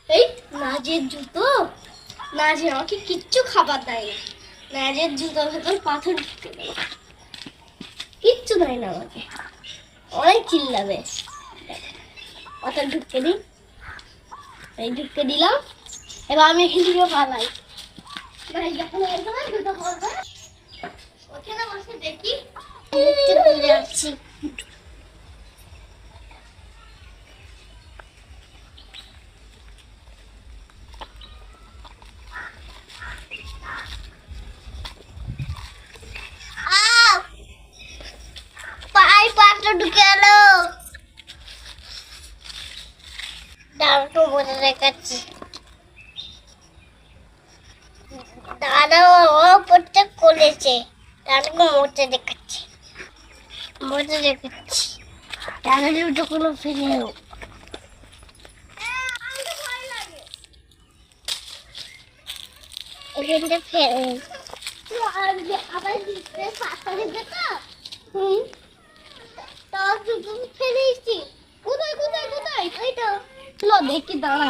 এই নাজের জুতো, নাজে আমাকে কিচ্ছু খাবার দেয় না। নাজের জুতোর ভেতর পাথর ঢুকে দেয়, কিচ্ছু দেয় না আমাকে, অনেক চিল্লাবে। পাথর ঢুকে দিই, এই ঢুকে দিলাম। এবার আমি এখান থেকে পালাই। ভাই যখন একদম জুতো পরবে ওখানে বসে দেখি যাচ্ছি। পায়ে পাথর ঢুকে এলো, দাঁড়াটো বলে রেখেছি। দাদাও পড়তে করেছে, দাদাকে মোটে দেখাচ্ছি, মোটে দেখাচ্ছি। দাদা দুটো কোনো ফেলেও এখানটা ফেলে আবার পাথরে দেখা। তার জুতো ফেলে এসছি। কোথায় কোথায় কোথায়? এই তো লো দেখি, দাঁড়া।